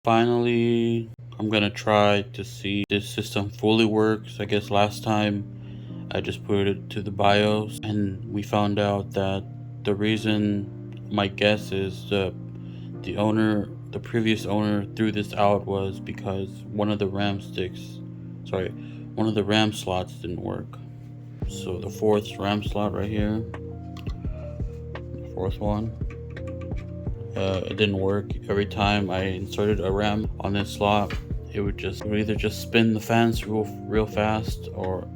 Finally, I'm gonna try to see if this system fully works. I guess last time I just put it to the BIOS and we found out that the reason, my guess is the previous owner threw this out was because one of the RAM slots didn't work. So the fourth RAM slot right here, the fourth one, it didn't work. Every time I inserted a RAM on this slot, it would either just spin the fans real fast,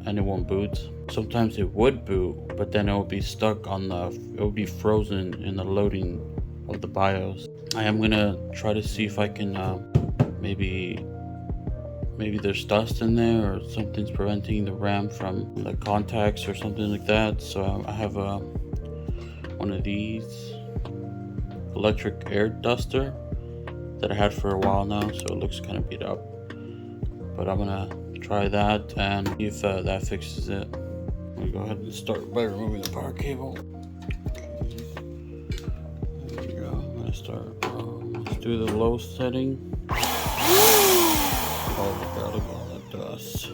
and it won't boot. Sometimes it would boot, but then it would be stuck it would be frozen in the loading of the BIOS. I am gonna try to see if I can maybe there's dust in there or something's preventing the RAM from the contacts or something like that. So I have one of these electric air duster that I had for a while now, so it looks kind of beat up, but I'm gonna try that and see if that fixes it. I'm gonna go ahead and start by removing the power cable. There we go. I'm gonna start. Let's do the low setting. Oh my god, look at all that dust.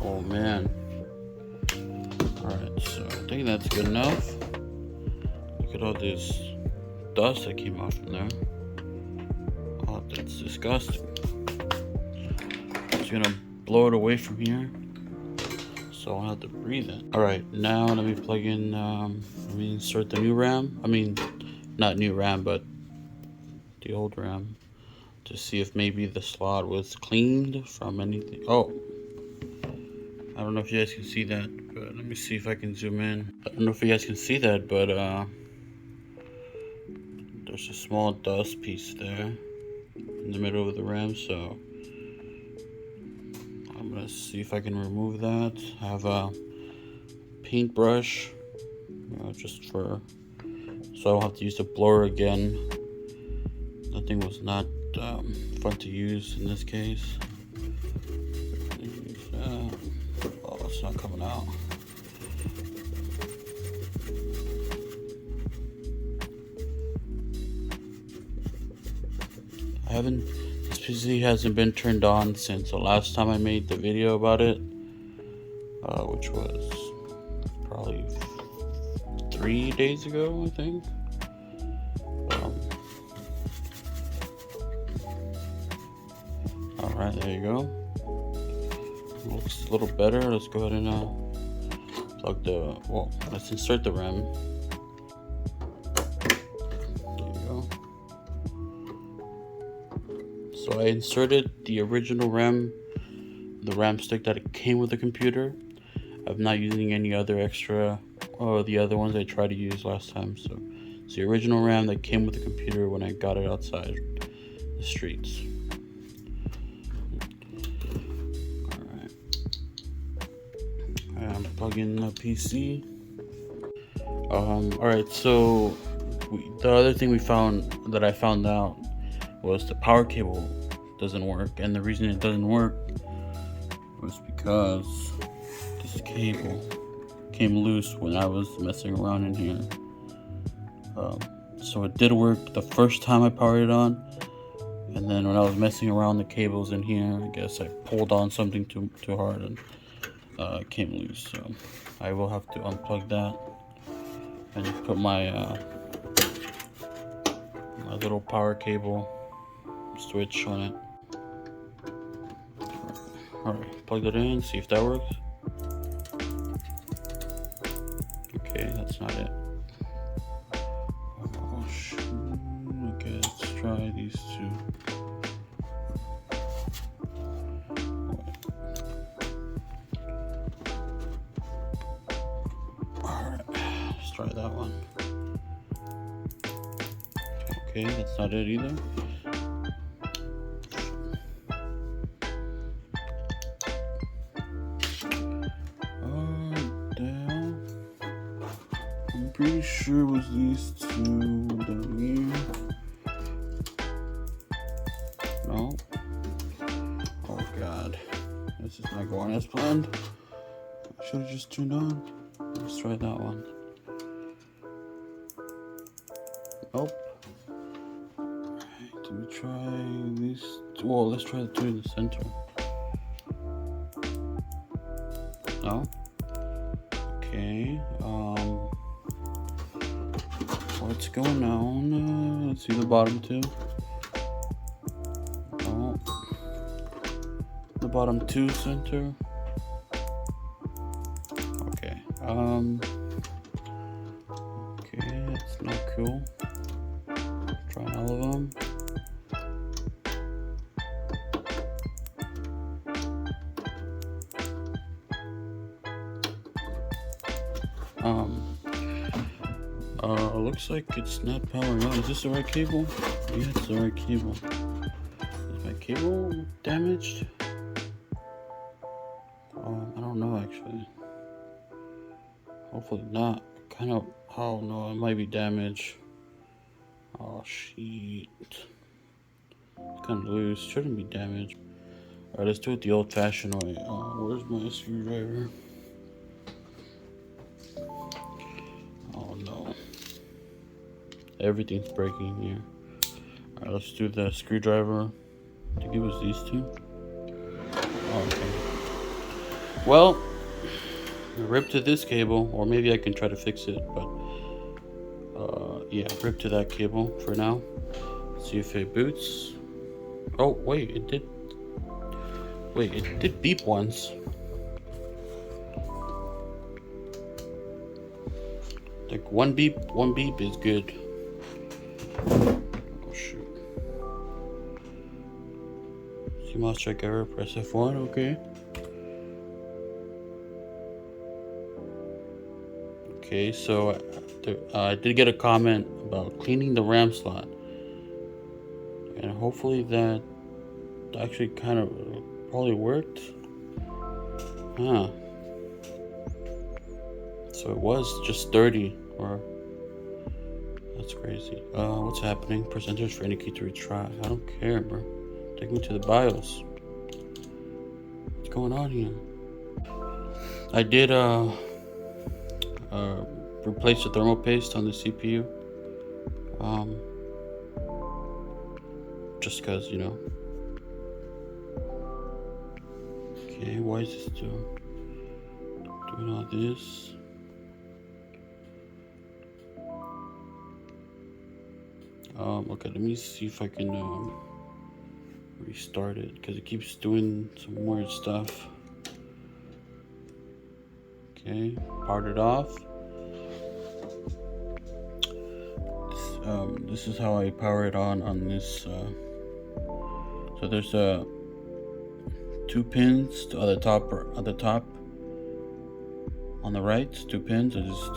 Oh man. Alright, so I think that's good enough. Look at all this dust that came off from there. Oh, that's disgusting. Just gonna blow it away from here so I don't have to breathe it. Alright, now let me plug in, let me insert the new RAM. I mean, not new RAM, but the old RAM, to see if maybe the slot was cleaned from anything. Oh, I don't know if you guys can see that, but let me see if I can zoom in. I don't know if you guys can see that, but there's a small dust piece there in the middle of the RAM, so I'm gonna see if I can remove that. I have a paintbrush, just so I don't have to use the blower again. That thing was not fun to use in this case. Oh, it's not coming out. This PC hasn't been turned on since the last time I made the video about it, which was probably 3 days ago, I think. Alright, there you go. Looks a little better. Let's go ahead and let's insert the RAM. So I inserted the original RAM, the RAM stick that it came with the computer. I'm not using any other extra, or the other ones I tried to use last time. So it's the original RAM that came with the computer when I got it outside the streets. Alright. I'm plugging the PC. Alright, so the other thing I found out was the power cable doesn't work, and the reason it doesn't work was because this cable came loose when I was messing around in here. So it did work the first time I powered it on, and then when I was messing around the cables in here, I guess I pulled on something too hard and it came loose. So I will have to unplug that and put my little power cable switch on it. Alright, plug that in, see if that works. Okay, that's not it. Oh, shoot. Okay, let's try these two. Alright, let's try that one. Okay, that's not it either. Pretty sure sure it was these two down here. No. Oh god. This is not going as planned. I should have just turned on. Let's try that one. Nope. Alright, let me try these. Well, let's try the two in the center. No? Okay. What's going on? Let's see the bottom two. Oh. The bottom two center. Okay. Okay, that's not cool. Trying all of them. Looks like it's not powering on. Is this the right cable? Yeah, it's the right cable. Is my cable damaged? I don't know actually. Hopefully not. Kind of. Oh no, it might be damaged. Oh shit. It's kind of loose. Shouldn't be damaged. Alright, let's do it the old-fashioned way. Where's my screwdriver? Oh no. Everything's breaking here. Alright, let's do the screwdriver. I think it was these two. Oh, okay. Well, rip to this cable, or maybe I can try to fix it, but yeah, rip to that cable for now. See if it boots. Oh wait, it did. Wait, it did beep once. Like one beep is good. Oh shoot. CMOS check error, press F1, okay. Okay, so I did get a comment about cleaning the RAM slot. And hopefully that actually kind of probably worked. Huh. So it was just 30, or that's crazy. What's happening? Percentage for any key to retry. I don't care, bro. Take me to the BIOS. What's going on here? I did replace the thermal paste on the CPU. Just cause, you know. Okay, why is this doing all this? Okay, let me see if I can restart it, because it keeps doing some weird stuff. Okay, powered it off. This is how I power it on this. So there's two pins at the top, on the right, 2 pins. I just,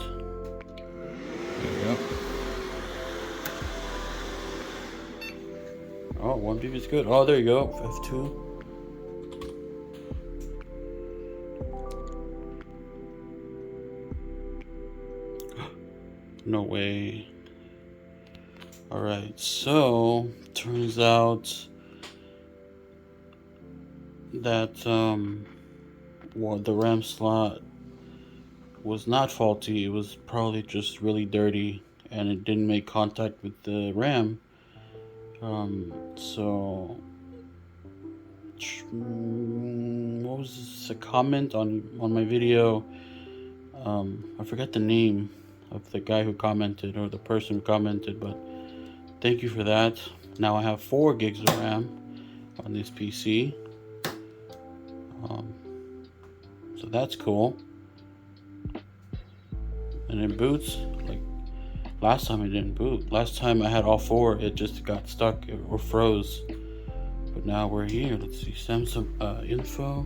there we go. Oh, one beep is good. Oh, there you go. F2. No way. Alright, so turns out that well, the RAM slot was not faulty. It was probably just really dirty, and it didn't make contact with the RAM. So what was this, a comment on my video? I forgot the name of the guy who commented, or the person who commented, but thank you for that. Now I have 4 gigs of RAM on this PC. So that's cool. And it boots. Like last time it didn't boot. Last time I had all 4, it just got stuck or froze. But now we're here. Let's see, Samsung info,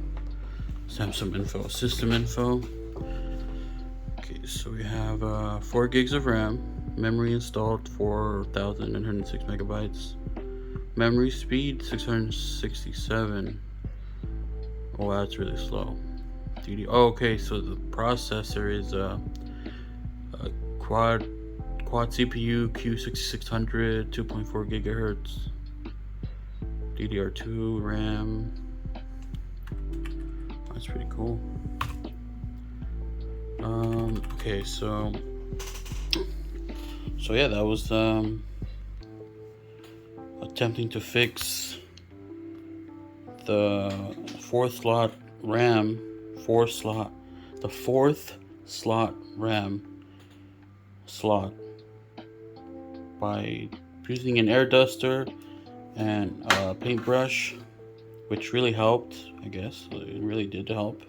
system info. Okay, so we have 4 gigs of RAM, memory installed 4,906 megabytes, memory speed 667. Oh, that's really slow. Oh, okay, so the processor is a quad quad CPU, Q6600, 2.4 gigahertz, DDR2 RAM. That's pretty cool. Okay, so yeah, that was attempting to fix the fourth slot RAM slot by using an air duster and a paintbrush, which really helped. I guess it really did help.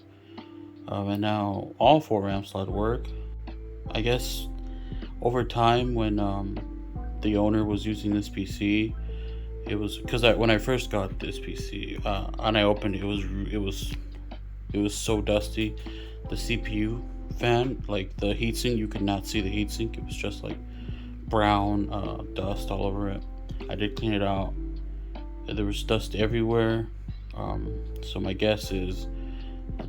And now all 4 RAM slots work. I guess over time, when the owner was using this PC, it was because when I first got this PC and I opened it, it was so dusty. The CPU fan, like the heatsink, you could not see the heatsink. It was just like brown dust all over it. I did clean it out. There was dust everywhere. So my guess is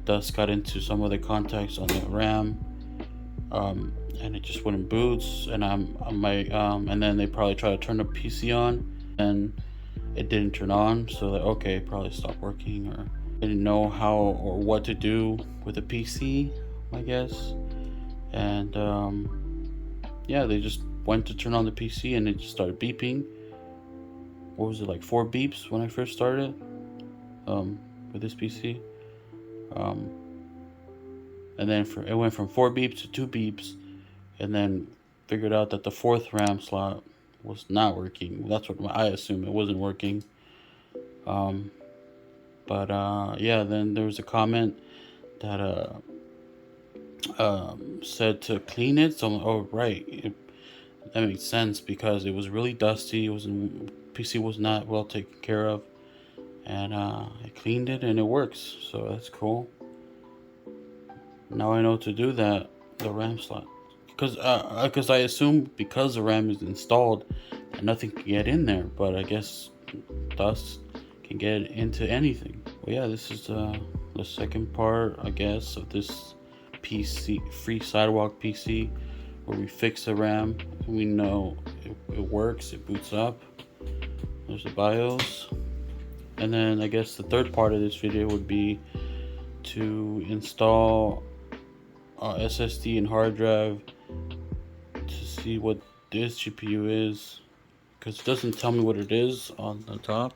dust got into some of the contacts on the RAM, and it just wouldn't boot. And and then they probably tried to turn the PC on, and it didn't turn on. So like, okay, probably stopped working, or didn't know how or what to do with a PC, I guess. And yeah, they just went to turn on the PC and it just started beeping. What was it, like 4 beeps when I first started with this PC? And then it went from 4 beeps to 2 beeps, and then figured out that the 4th RAM slot was not working. That's what I assume, it wasn't working. But yeah, then there was a comment that said to clean it. So I'm like, oh right, that makes sense, because it was really dusty. PC was not well taken care of, and I cleaned it and it works. So that's cool. Now I know to do that, the RAM slot, because I assume because the RAM is installed, nothing can get in there. But I guess dust can get into anything. Well, yeah, this is the second part, I guess, of this free Sidewalk PC, where we fix the RAM. We know it works. It boots up. There's the BIOS, and then I guess the third part of this video would be to install SSD and hard drive to see what this GPU is, because it doesn't tell me what it is on the top.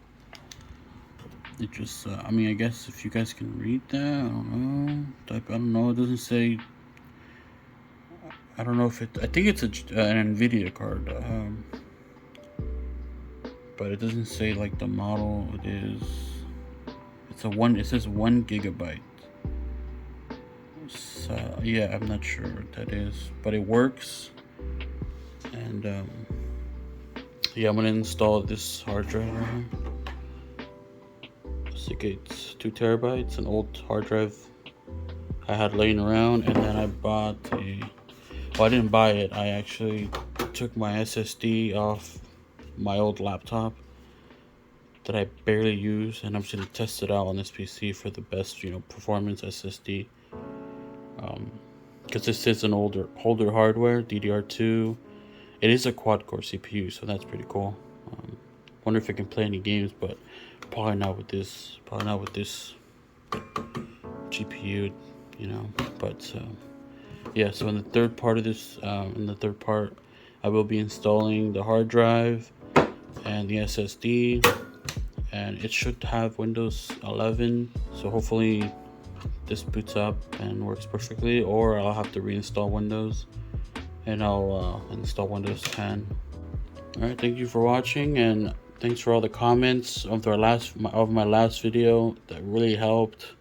It just I mean, I guess if you guys can read that, I don't know, it doesn't say. I don't know if I think it's an NVIDIA card, but it doesn't say like the model. It says 1 gigabyte. So yeah, I'm not sure what that is, but it works. And yeah, I'm gonna install this hard drive right here. Seagate's 2 terabytes, an old hard drive I had laying around, and then I bought I didn't buy it. I actually took my SSD off my old laptop that I barely use, and I'm just gonna test it out on this PC for the best, performance SSD. Because this is an older hardware, DDR2. It is a quad-core CPU, so that's pretty cool. Wonder if I can play any games, but probably not with this. Probably not with this GPU, But yeah. So in the third part of this, I will be installing the hard drive and the SSD, and it should have Windows 11. So hopefully this boots up and works perfectly, or I'll have to reinstall Windows, and I'll install Windows 10. Alright, thank you for watching, and thanks for all the comments of my last video. That really helped.